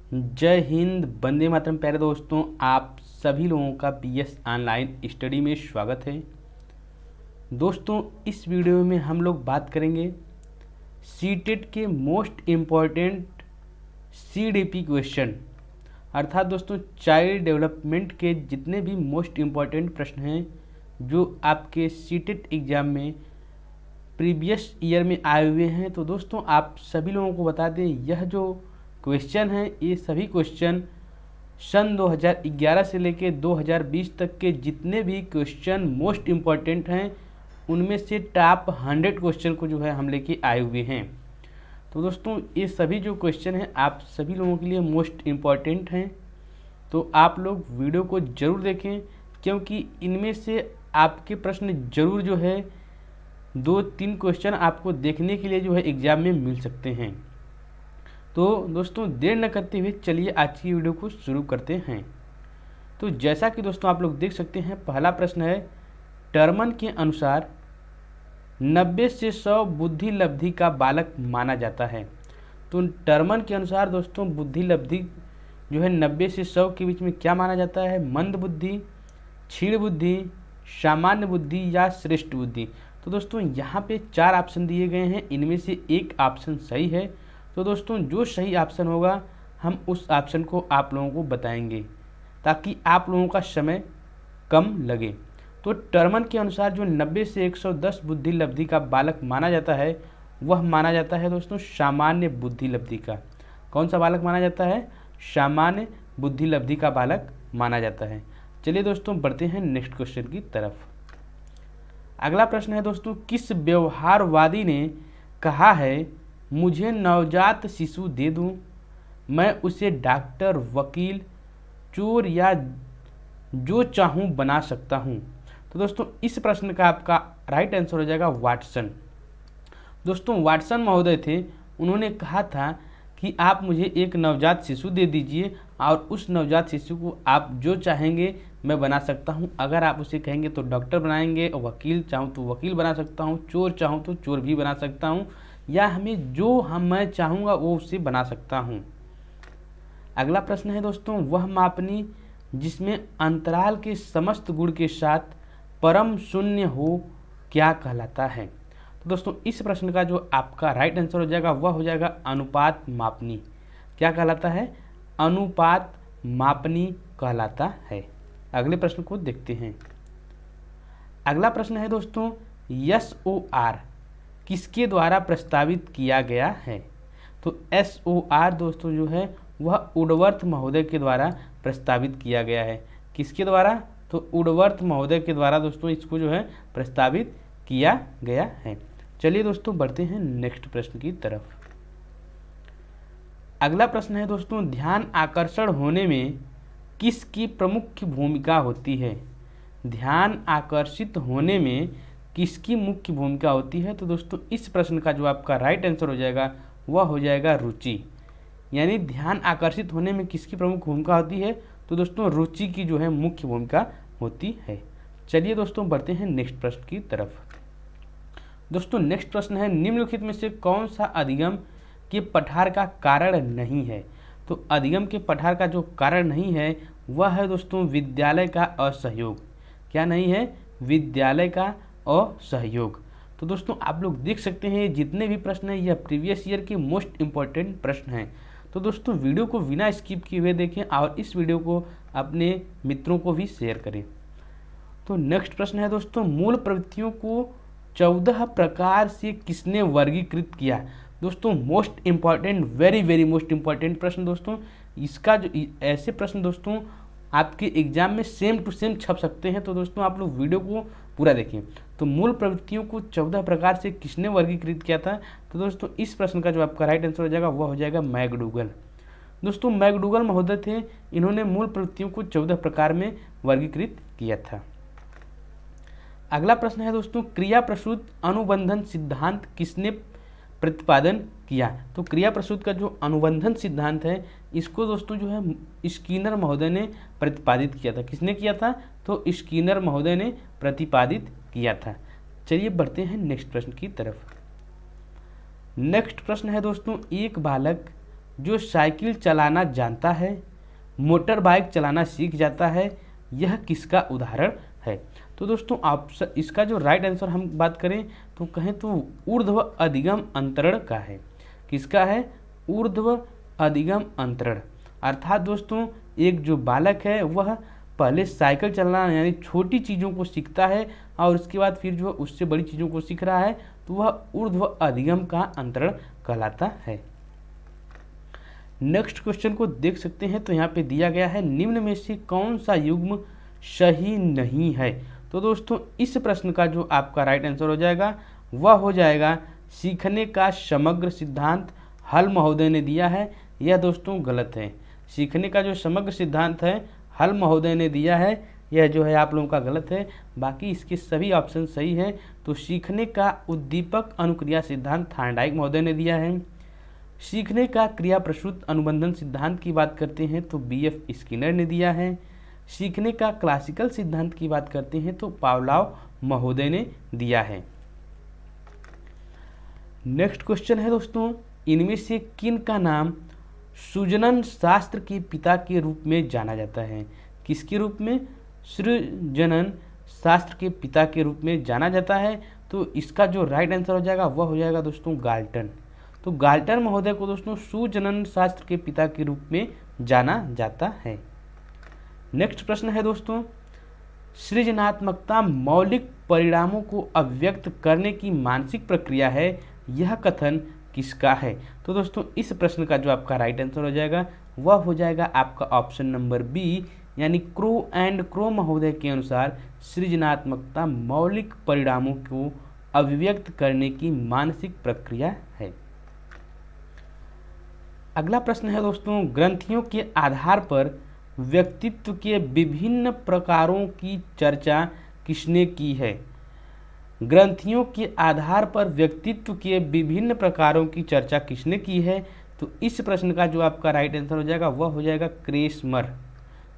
जय हिंद, वंदे मातरम। प्यारे दोस्तों, आप सभी लोगों का पीएस ऑनलाइन स्टडी में स्वागत है। दोस्तों, इस वीडियो में हम लोग बात करेंगे सीटेट के मोस्ट इम्पॉर्टेंट सीडीपी क्वेश्चन, अर्थात दोस्तों चाइल्ड डेवलपमेंट के जितने भी मोस्ट इम्पॉर्टेंट प्रश्न हैं जो आपके सीटेट एग्ज़ाम में प्रीवियस ईयर में आए हुए हैं। तो दोस्तों, आप सभी लोगों को बता दें, यह जो क्वेश्चन है ये सभी क्वेश्चन सन 2011 से लेकर 2020 तक के जितने भी क्वेश्चन मोस्ट इम्पॉर्टेंट हैं उनमें से टॉप 100 क्वेश्चन को जो है हम लेके आए हुए हैं। तो दोस्तों, ये सभी जो क्वेश्चन हैं आप सभी लोगों के लिए मोस्ट इम्पॉर्टेंट हैं, तो आप लोग वीडियो को ज़रूर देखें, क्योंकि इनमें से आपके प्रश्न ज़रूर जो है 2-3 क्वेश्चन आपको देखने के लिए जो है एग्ज़ाम में मिल सकते हैं। तो दोस्तों, देर न करते हुए चलिए आज की वीडियो को शुरू करते हैं। तो जैसा कि दोस्तों आप लोग देख सकते हैं, पहला प्रश्न है, टर्मन के अनुसार 90 से 100 बुद्धि लब्धि का बालक माना जाता है। तो टर्मन के अनुसार दोस्तों बुद्धि लब्धि जो है 90 से 100 के बीच में क्या माना जाता है? मंद बुद्धि, क्षीण बुद्धि, सामान्य बुद्धि या श्रेष्ठ बुद्धि। तो दोस्तों यहाँ पे 4 ऑप्शन दिए गए हैं, इनमें से एक ऑप्शन सही है। तो दोस्तों जो सही ऑप्शन होगा हम उस ऑप्शन को आप लोगों को बताएंगे ताकि आप लोगों का समय कम लगे। तो टर्मन के अनुसार जो 90 से 110 बुद्धि लब्धि का बालक माना जाता है वह माना जाता है दोस्तों सामान्य बुद्धि लब्धि का। कौन सा बालक माना जाता है? सामान्य बुद्धि लब्धि का बालक माना जाता है। चलिए दोस्तों बढ़ते हैं नेक्स्ट क्वेश्चन की तरफ। अगला प्रश्न है दोस्तों, किस व्यवहारवादी ने कहा है, मुझे नवजात शिशु दे दूं, मैं उसे डॉक्टर, वकील, चोर या जो चाहूं बना सकता हूं। तो दोस्तों इस प्रश्न का आपका राइट आंसर हो जाएगा वाटसन। दोस्तों वाटसन महोदय थे, उन्होंने कहा था कि आप मुझे एक नवजात शिशु दे दीजिए और उस नवजात शिशु को आप जो चाहेंगे मैं बना सकता हूं। अगर आप उसे कहेंगे तो डॉक्टर बनाएंगे, और वकील चाहूँ तो वकील बना सकता हूं, चोर चाहूँ तो चोर भी बना सकता हूं, या मैं चाहूँगा वो उसे बना सकता हूँ। अगला प्रश्न है दोस्तों, वह मापनी जिसमें अंतराल के समस्त गुण के साथ परम शून्य हो क्या कहलाता है? तो दोस्तों इस प्रश्न का जो आपका राइट आंसर हो जाएगा वह हो जाएगा अनुपात मापनी। क्या कहलाता है? अनुपात मापनी कहलाता है। अगले प्रश्न को देखते हैं। अगला प्रश्न है दोस्तों, SOR किसके द्वारा प्रस्तावित किया गया है? तो SOR दोस्तों जो है वह वुडवर्थ महोदय के द्वारा प्रस्तावित किया गया है। किसके द्वारा? तो वुडवर्थ महोदय के द्वारा दोस्तों इसको जो है प्रस्तावित किया गया है। चलिए दोस्तों बढ़ते हैं नेक्स्ट प्रश्न की तरफ। अगला प्रश्न है दोस्तों, ध्यान आकर्षण होने में किसकी प्रमुख भूमिका होती है? ध्यान आकर्षित होने में किसकी मुख्य भूमिका होती है? तो दोस्तों इस प्रश्न का जो आपका राइट आंसर हो जाएगा वह हो जाएगा रुचि। यानी ध्यान आकर्षित होने में किसकी प्रमुख भूमिका होती है? तो दोस्तों रुचि की जो है मुख्य भूमिका होती है। चलिए दोस्तों बढ़ते हैं नेक्स्ट प्रश्न की तरफ। दोस्तों नेक्स्ट प्रश्न है, निम्नलिखित में से कौन सा अधिगम के पठार का कारण नहीं है? तो अधिगम के पठार का जो कारण नहीं है वह है दोस्तों विद्यालय का असहयोग। क्या नहीं है? विद्यालय का असहयोग। तो दोस्तों आप लोग देख सकते हैं जितने भी प्रश्न हैं यह प्रीवियस ईयर के मोस्ट इम्पॉर्टेंट प्रश्न हैं। तो दोस्तों वीडियो को बिना स्किप किए हुए देखें और इस वीडियो को अपने मित्रों को भी शेयर करें। तो नेक्स्ट प्रश्न है दोस्तों, मूल प्रवृत्तियों को 14 प्रकार से किसने वर्गीकृत किया? दोस्तों most important, very most important प्रश्न दोस्तों। इसका जो ऐसे प्रश्न दोस्तों आपके एग्जाम में सेम टू सेम छप सकते हैं। तो दोस्तों आप लोग वीडियो को पूरा देखें। तो मूल प्रवृत्तियों को 14 प्रकार से किसने वर्गीकृत किया था? तो दोस्तों इस प्रश्न का जो आपका राइट आंसर हो जाएगा वह हो जाएगा मैकडूगल। दोस्तों मैकडूगल महोदय थे, इन्होंने मूल प्रवृत्तियों को 14 प्रकार में वर्गीकृत किया था। अगला प्रश्न है दोस्तों, क्रिया प्रसूत अनुबंधन सिद्धांत किसने प्रतिपादन किया? तो क्रिया प्रसूत का जो अनुबंधन सिद्धांत है इसको दोस्तों जो है स्किनर महोदय ने प्रतिपादित किया था। किसने किया था? तो स्किनर महोदय ने प्रतिपादित किया था। चलिए बढ़ते हैं नेक्स्ट प्रश्न की तरफ। नेक्स्ट प्रश्न है दोस्तों, एक बालक जो साइकिल चलाना जानता है, मोटर बाइक चलाना सीख जाता है, यह किसका उदाहरण है? तो दोस्तों ऑप्शन इसका जो राइट आंसर हम बात करें तो कहें तो ऊर्ध्व अधिगम अंतरण का है। किसका है? ऊर्ध्व अधिगम अंतरण। अर्थात दोस्तों एक जो बालक है वह पहले साइकिल चलाना यानी छोटी चीज़ों को सीखता है और उसके बाद फिर जो उससे बड़ी चीज़ों को सीख रहा है तो वह ऊर्ध्व अधिगम का अंतरण कहलाता है। नेक्स्ट क्वेश्चन को देख सकते हैं तो यहाँ पे दिया गया है निम्न में से कौन सा युग्म सही नहीं है? तो दोस्तों इस प्रश्न का जो आपका राइट आंसर हो जाएगा वह हो जाएगा सीखने का समग्र सिद्धांत हल महोदय ने दिया है। यह दोस्तों गलत है। सीखने का जो समग्र सिद्धांत है हल महोदय ने दिया है, यह जो है आप लोगों का गलत है। बाकी इसके सभी ऑप्शन सही है। तो सीखने का उद्दीपक अनुक्रिया सिद्धांत थार्नडाइक महोदय ने दिया है। सीखने का क्रिया प्रसूत अनुबंधन सिद्धांत की बात करते हैं तो BF स्किनर ने दिया है। सीखने का क्लासिकल सिद्धांत की बात करते हैं तो पावलोव महोदय ने दिया है। नेक्स्ट क्वेश्चन है दोस्तों, इनमें से किन का नाम सृजनन शास्त्र के पिता के रूप में जाना जाता है? किसके रूप में? सृजनन शास्त्र के पिता के रूप में जाना जाता है। तो इसका जो राइट आंसर हो जाएगा वह हो जाएगा दोस्तों गाल्टन। तो गाल्टन महोदय को दोस्तों सृजनन शास्त्र के पिता के रूप में जाना जाता है। नेक्स्ट प्रश्न है दोस्तों, सृजनात्मकता मौलिक परिणामों को अभिव्यक्त करने की मानसिक प्रक्रिया है, यह कथन किसका है? तो दोस्तों इस प्रश्न का जो आपका राइट आंसर हो जाएगा वह हो जाएगा आपका ऑप्शन नंबर बी यानी क्रो एंड क्रो महोदय के अनुसार सृजनात्मकता मौलिक परिणामों को अभिव्यक्त करने की मानसिक प्रक्रिया है। अगला प्रश्न है दोस्तों, ग्रंथियों के आधार पर व्यक्तित्व के विभिन्न प्रकारों की चर्चा किसने की है? ग्रंथियों के आधार पर व्यक्तित्व के विभिन्न प्रकारों की चर्चा किसने की है? तो इस प्रश्न का जो आपका राइट आंसर हो जाएगा वह हो जाएगा क्रेसमर।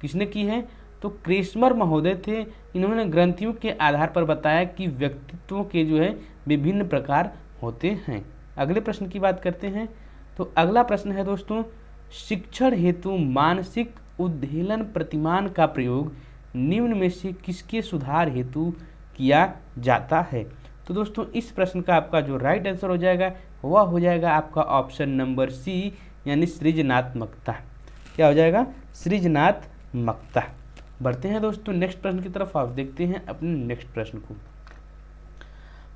किसने की है? तो क्रेसमर महोदय थे। इन्होंने ग्रंथियों के आधार पर बताया कि व्यक्तित्वों के जो है विभिन्न प्रकार होते हैं। अगले प्रश्न की बात करते हैं। तो अगला प्रश्न है दोस्तों, शिक्षण हेतु मानसिक उद्दीलन प्रतिमान का प्रयोग निम्न में से किसके सुधार हेतु किया जाता है? तो दोस्तों इस प्रश्न का आपका जो राइट आंसर हो जाएगा वह हो जाएगा आपका ऑप्शन नंबर सी यानी सृजनात्मकता। क्या हो जाएगा? सृजनात्मकता। बढ़ते हैं दोस्तों नेक्स्ट प्रश्न की तरफ। आप देखते हैं अपने नेक्स्ट प्रश्न को।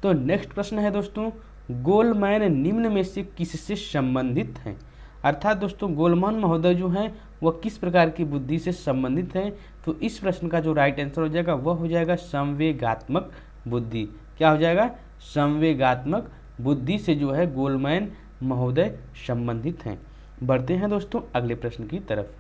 तो नेक्स्ट प्रश्न है दोस्तों, गोलमैन निम्न में से किससे संबंधित हैं? अर्थात दोस्तों गोलमैन महोदय जो हैं वह किस प्रकार की बुद्धि से संबंधित हैं? तो इस प्रश्न का जो राइट आंसर हो जाएगा वह हो जाएगा संवेगात्मक बुद्धि। क्या हो जाएगा? संवेगात्मक बुद्धि से जो है गोलमैन महोदय संबंधित हैं। बढ़ते हैं दोस्तों अगले प्रश्न की तरफ।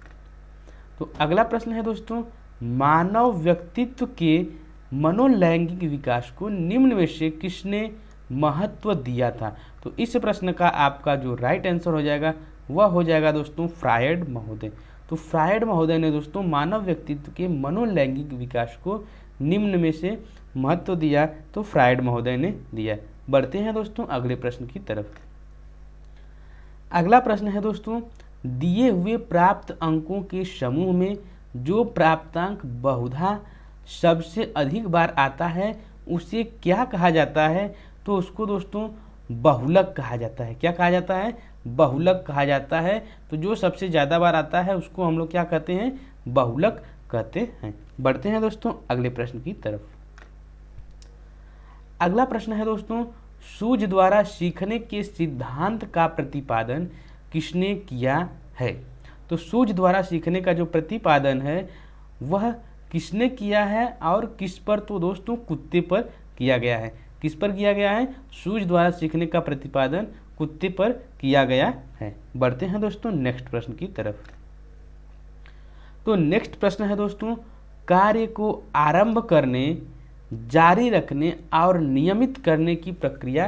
तो अगला प्रश्न है दोस्तों, मानव व्यक्तित्व के मनोलैंगिक विकास को निम्न में से किसने महत्व दिया था? तो इस प्रश्न का आपका जो राइट आंसर हो जाएगा वह हो जाएगा दोस्तों फ्रायड महोदय। तो फ्रायड महोदय ने दोस्तों मानव व्यक्तित्व के मनोलैंगिक विकास को निम्न में से महत्व दिया, तो फ्रायड महोदय ने दिया। बढ़ते हैं दोस्तों अगले प्रश्न की तरफ। अगला प्रश्न है दोस्तों, दिए हुए प्राप्त अंकों के समूह में जो प्राप्तांक बहुधा सबसे अधिक बार आता है उसे क्या कहा जाता है? तो उसको दोस्तों बहुलक कहा जाता है। क्या कहा जाता है? बहुलक कहा जाता है। तो जो सबसे ज़्यादा बार आता है उसको हम लोग क्या कहते हैं? बहुलक कहते हैं। बढ़ते हैं दोस्तों अगले प्रश्न की तरफ। अगला प्रश्न है दोस्तों, सूझ द्वारा सीखने के सिद्धांत का प्रतिपादन किसने किया है? तो सूझ द्वारा सीखने का जो प्रतिपादन है वह किसने किया है और किस पर? तो दोस्तों कुत्ते पर किया गया है। किस पर किया गया है? सूझ द्वारा सीखने का प्रतिपादन कुत्ते पर किया गया है। बढ़ते हैं दोस्तों नेक्स्ट प्रश्न की तरफ। तो नेक्स्ट प्रश्न है दोस्तों, कार्य को आरंभ करने, जारी रखने और नियमित करने की प्रक्रिया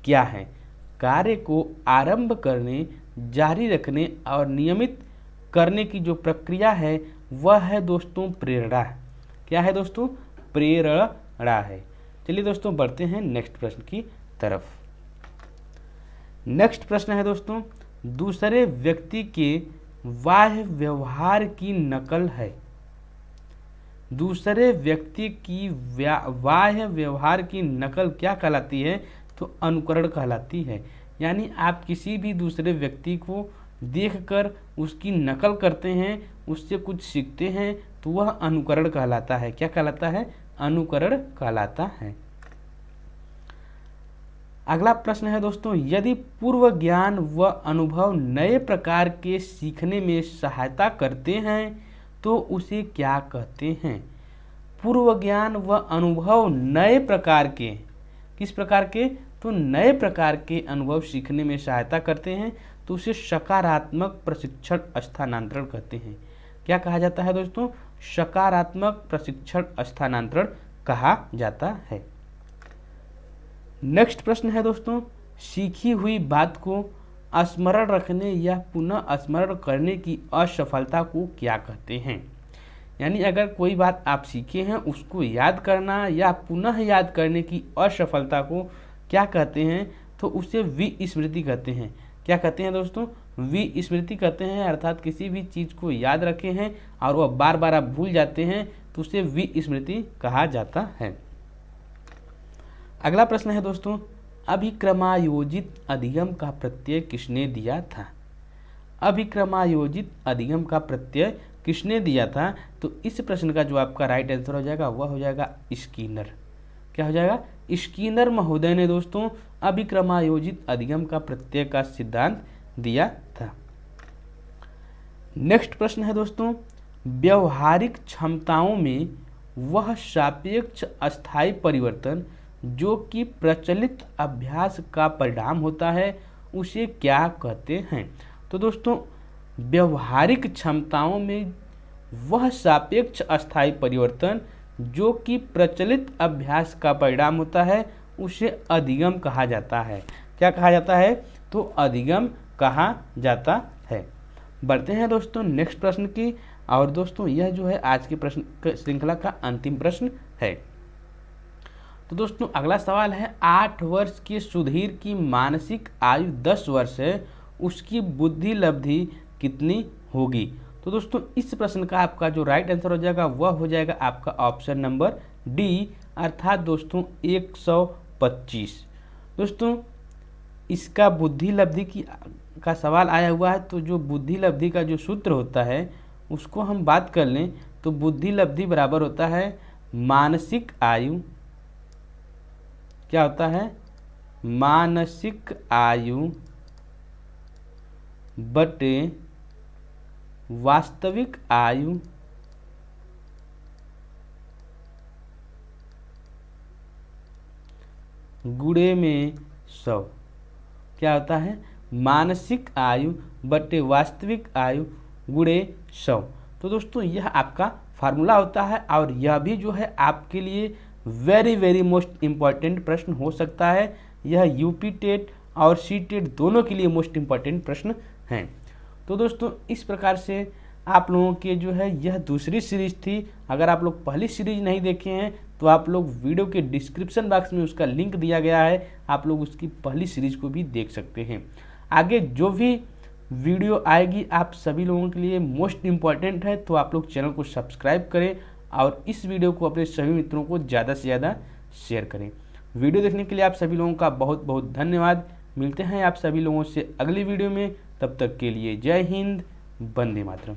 क्या है? कार्य को आरंभ करने, जारी रखने और नियमित करने की जो प्रक्रिया है वह है दोस्तों प्रेरणा। क्या है दोस्तों? प्रेरणा है। चलिए दोस्तों बढ़ते हैं नेक्स्ट प्रश्न की तरफ। नेक्स्ट प्रश्न है दोस्तों, दूसरे व्यक्ति के बाह्य व्यवहार की नकल है। दूसरे व्यक्ति की बाह्य व्यवहार की नकल क्या कहलाती है? तो अनुकरण कहलाती है। यानी आप किसी भी दूसरे व्यक्ति को देखकर उसकी नकल करते हैं, उससे कुछ सीखते हैं, तो वह अनुकरण कहलाता है। क्या कहलाता है? अनुकरण कहलाता है। अगला प्रश्न है दोस्तों, यदि पूर्व ज्ञान व अनुभव नए प्रकार के सीखने में सहायता करते हैं तो उसे क्या कहते हैं? पूर्व ज्ञान व अनुभव नए प्रकार के, किस प्रकार के? तो नए प्रकार के अनुभव सीखने में सहायता करते हैं तो उसे सकारात्मक प्रशिक्षण स्थानांतरण कहते हैं। क्या कहा जाता है दोस्तों? सकारात्मक प्रशिक्षण स्थानांतरण कहा जाता है। नेक्स्ट प्रश्न है दोस्तों, सीखी हुई बात को स्मरण रखने या पुनः स्मरण करने की असफलता को क्या कहते हैं? यानी अगर कोई बात आप सीखे हैं उसको याद करना या पुनः याद करने की असफलता को क्या कहते हैं? तो उसे विस्मृति कहते हैं। क्या कहते हैं दोस्तों? विस्मृति कहते हैं। अर्थात किसी भी चीज़ को याद रखे हैं और वह बार बार आप भूल जाते हैं तो उसे विस्मृति कहा जाता है। अगला प्रश्न है दोस्तों, अभिक्रमायोजित अधिगम का प्रत्यय किसने दिया था? अभिक्रमायोजित अधिगम का प्रत्यय किसने दिया था? तो इस प्रश्न का जो आपका राइट आंसर हो जाएगा वह हो जाएगा स्किनर। क्या हो जाएगा? स्किनर महोदय ने दोस्तों अभिक्रमायोजित अधिगम का प्रत्यय का सिद्धांत दिया था। नेक्स्ट प्रश्न है दोस्तों, व्यवहारिक क्षमताओं में वह सापेक्ष अस्थायी परिवर्तन जो कि प्रचलित अभ्यास का परिणाम होता है उसे क्या कहते हैं? तो दोस्तों व्यवहारिक क्षमताओं में वह सापेक्ष अस्थायी परिवर्तन जो कि प्रचलित अभ्यास का परिणाम होता है उसे अधिगम कहा जाता है। क्या कहा जाता है? तो अधिगम कहा जाता है। बढ़ते हैं दोस्तों नेक्स्ट प्रश्न की। और दोस्तों यह जो है आज के प्रश्न श्रृंखला का अंतिम प्रश्न है। तो दोस्तों अगला सवाल है, 8 वर्ष के सुधीर की मानसिक आयु 10 वर्ष है, उसकी बुद्धि लब्धि कितनी होगी? तो दोस्तों इस प्रश्न का आपका जो राइट आंसर हो जाएगा वह हो जाएगा आपका ऑप्शन नंबर डी, अर्थात दोस्तों 125। दोस्तों इसका बुद्धि लब्धि का सवाल आया हुआ है, तो जो बुद्धि लब्धि का जो सूत्र होता है उसको हम बात कर लें तो बुद्धि लब्धि बराबर होता है मानसिक आयु, क्या होता है? मानसिक आयु बटे वास्तविक आयु गुणे में 100। क्या होता है? मानसिक आयु बटे वास्तविक आयु गुणे 100। तो दोस्तों यह आपका फार्मूला होता है और यह भी जो है आपके लिए वेरी मोस्ट इम्पॉर्टेंट प्रश्न हो सकता है। यह यूपी टेट और सी टेट दोनों के लिए मोस्ट इम्पॉर्टेंट प्रश्न हैं। तो दोस्तों इस प्रकार से आप लोगों के जो है यह दूसरी सीरीज थी। अगर आप लोग पहली सीरीज नहीं देखे हैं तो आप लोग वीडियो के डिस्क्रिप्शन बॉक्स में उसका लिंक दिया गया है, आप लोग उसकी पहली सीरीज को भी देख सकते हैं। आगे जो भी वीडियो आएगी आप सभी लोगों के लिए मोस्ट इम्पॉर्टेंट है, तो आप लोग चैनल को सब्सक्राइब करें और इस वीडियो को अपने सभी मित्रों को ज़्यादा से ज़्यादा शेयर करें। वीडियो देखने के लिए आप सभी लोगों का बहुत धन्यवाद। मिलते हैं आप सभी लोगों से अगली वीडियो में, तब तक के लिए जय हिंद, वंदे मातरम।